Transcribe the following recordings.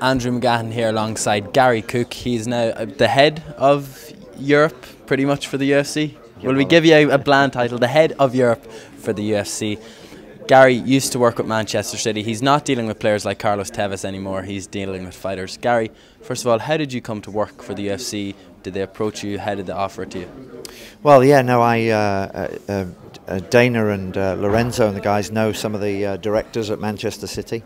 Andrew McGahan here alongside Garry Cook. He's now the head of Europe pretty much for the UFC. Will we give you a bland title, the head of Europe for the UFC? Garry used to work with Manchester City. He's not dealing with players like Carlos Tevez anymore. He's dealing with fighters. Garry, first of all, how did you come to work for the UFC? Did they approach you? How did they offer it to you? Well, yeah, no, Dana and Lorenzo and the guys know some of the directors at Manchester City.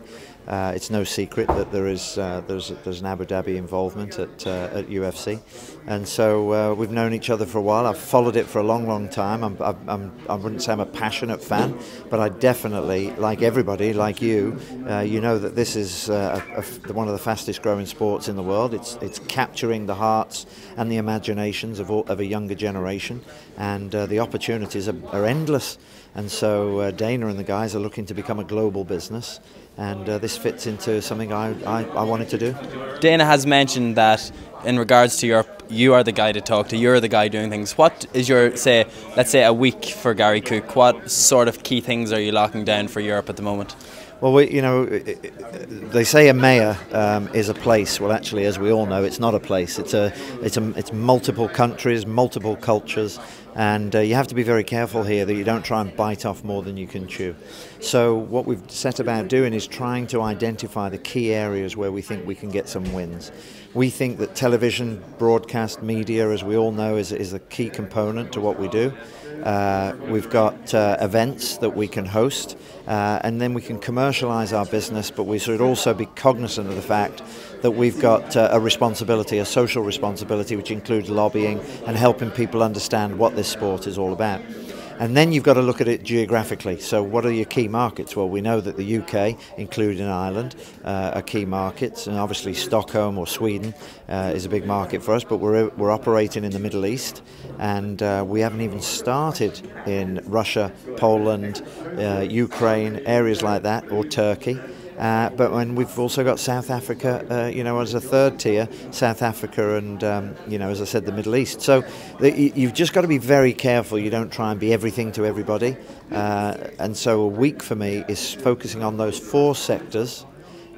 It's no secret that there's an Abu Dhabi involvement at UFC, and so we've known each other for a while. I've followed it for a long time. I wouldn't say I'm a passionate fan, but I definitely, like everybody, like you, you know that this is one of the fastest growing sports in the world. It's capturing the hearts and the imaginations of a younger generation, and the opportunities are endless. And so Dana and the guys are looking to become a global business, and this fits into something I wanted to do. Dana has mentioned that in regards to Europe, you are the guy to talk to, you're the guy doing things. What is your, let's say a week for Garry Cook? What sort of key things are you locking down for Europe at the moment? Well, they say EMEA is a place. Well, actually, as we all know, it's not a place. It's multiple countries, multiple cultures, and you have to be very careful here that you don't try and bite off more than you can chew. So what we've set about doing is trying to identify the key areas where we think we can get some wins. We think that television, broadcast media, as we all know, is a key component to what we do. We've got events that we can host, and then we can commercialize our business, but we should also be cognizant of the fact that we've got a responsibility, a social responsibility, which includes lobbying and helping people understand what this sport is all about. And then you've got to look at it geographically. So what are your key markets? Well, we know that the UK, including Ireland, are key markets, and obviously Stockholm or Sweden is a big market for us, but we're operating in the Middle East, and we haven't even started in Russia, Poland, Ukraine, areas like that, or Turkey. But when we've also got South Africa, as a third tier, South Africa and, as I said, the Middle East. So you've just got to be very careful you don't try and be everything to everybody. And so a week for me is focusing on those four sectors,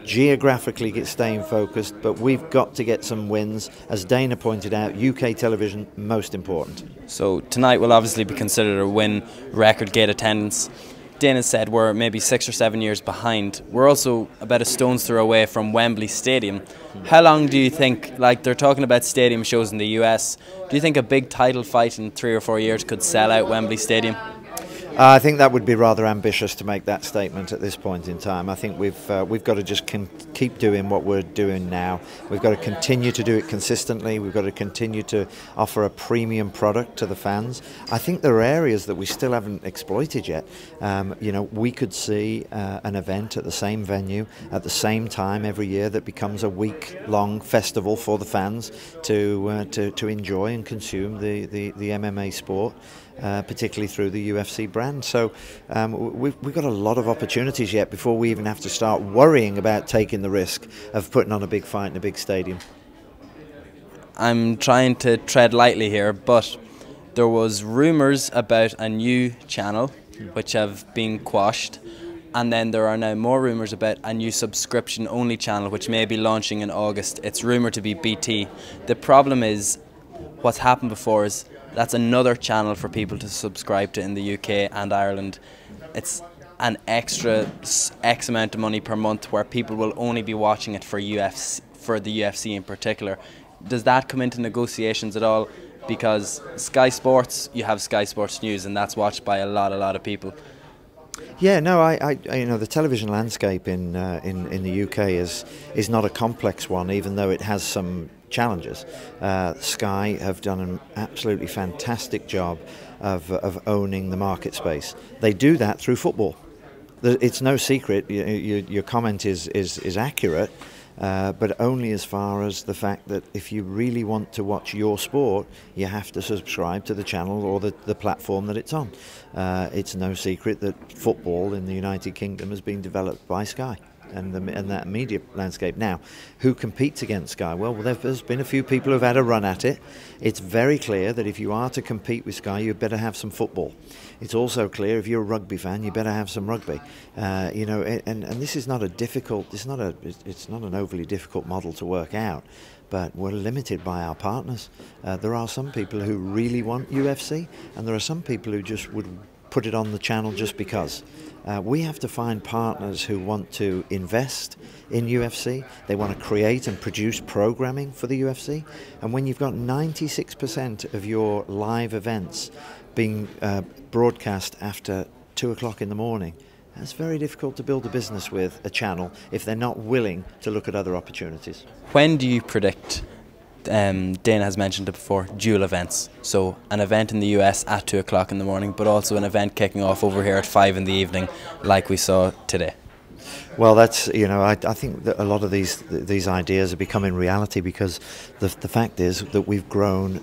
geographically staying focused, but we've got to get some wins. As Dana pointed out, UK television, most important. So tonight will obviously be considered a win, record gate attendance. Dana said we're maybe 6 or 7 years behind. We're also about a stone's throw away from Wembley Stadium. How long do you think, like they're talking about stadium shows in the US, do you think a big title fight in 3 or 4 years could sell out Wembley Stadium? I think that would be rather ambitious to make that statement at this point in time. I think we've got to just keep doing what we're doing now. We've got to continue to do it consistently. We've got to continue to offer a premium product to the fans. I think there are areas that we still haven't exploited yet. We could see an event at the same venue at the same time every year that becomes a week-long festival for the fans to enjoy and consume the MMA sport. Particularly through the UFC brand. So we've got a lot of opportunities yet before we even have to start worrying about taking the risk of putting on a big fight in a big stadium. I'm trying to tread lightly here, but there was rumours about a new channel which have been quashed, and then there are now more rumours about a new subscription-only channel which may be launching in August. It's rumoured to be BT. The problem is, what's happened before is that's another channel for people to subscribe to in the UK and Ireland. It's an extra X amount of money per month where people will only be watching it for the UFC in particular. Does that come into negotiations at all? Because Sky Sports, you have Sky Sports News, and that's watched by a lot of people. Yeah, no, the television landscape in the UK is not a complex one, even though it has some challenges. Sky have done an absolutely fantastic job of owning the market space. They do that through football. It's no secret. Your comment is accurate. But only as far as the fact that if you really want to watch your sport, you have to subscribe to the channel or the platform that it's on. It's no secret that football in the United Kingdom has been developed by Sky. and that media landscape. Now, who competes against Sky? Well, there's been a few people who've had a run at it. It's very clear that if you are to compete with Sky, you better have some football. It's also clear if you're a rugby fan, you better have some rugby. You know, and this is not a difficult. It's not an overly difficult model to work out. But we're limited by our partners. There are some people who really want UFC, and there are some people who just would put it on the channel just because. We have to find partners who want to invest in UFC. They want to create and produce programming for the UFC. And when you've got 96% of your live events being broadcast after 2 o'clock in the morning, it's very difficult to build a business with a channel if they're not willing to look at other opportunities. When do you predict, Dana has mentioned it before, dual events? So an event in the US at 2 o'clock in the morning, but also an event kicking off over here at 5 in the evening, like we saw today. Well, that's, you know, I think that a lot of these ideas are becoming reality because the fact is that we've grown,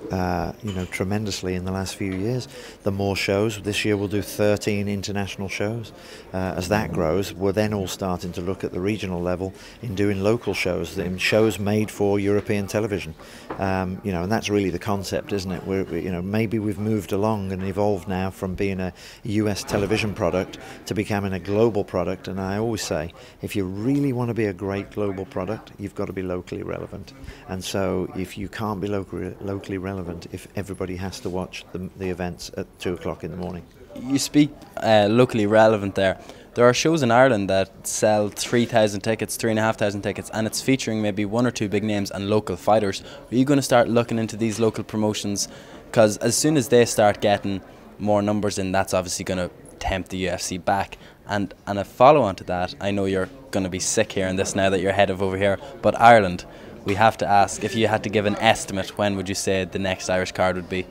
you know, tremendously in the last few years. The more shows, this year we'll do 13 international shows. As that grows, we're then all starting to look at the regional level in doing local shows, shows made for European television. You know, and that's really the concept, isn't it? You know, maybe we've moved along and evolved now from being a US television product to becoming a global product. And I always say, if you really want to be a great global product, you've got to be locally relevant. And so if you can't be locally relevant, if everybody has to watch the events at 2 o'clock in the morning. You speak locally relevant there. There are shows in Ireland that sell 3,000 tickets, 3,500 tickets, and it's featuring maybe 1 or 2 big names and local fighters. Are you going to start looking into these local promotions? Because as soon as they start getting more numbers in, that's obviously going to tempt the UFC back. And a follow-on to that, I know you're going to be sick hearing this now that you're head of over here, but Ireland, we have to ask, if you had to give an estimate, when would you say the next Irish card would be?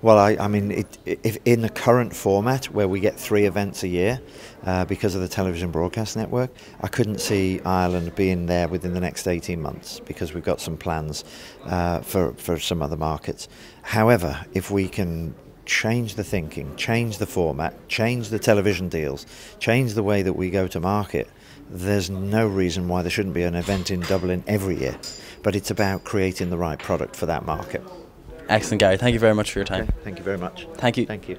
Well, I mean, if in the current format where we get 3 events a year because of the television broadcast network, I couldn't see Ireland being there within the next 18 months because we've got some plans for some other markets. However, if we can change the thinking, change the format, change the television deals, change the way that we go to market, there's no reason why there shouldn't be an event in Dublin every year. But it's about creating the right product for that market. Excellent, Gary. Thank you very much for your time. Okay. Thank you very much. Thank you. Thank you.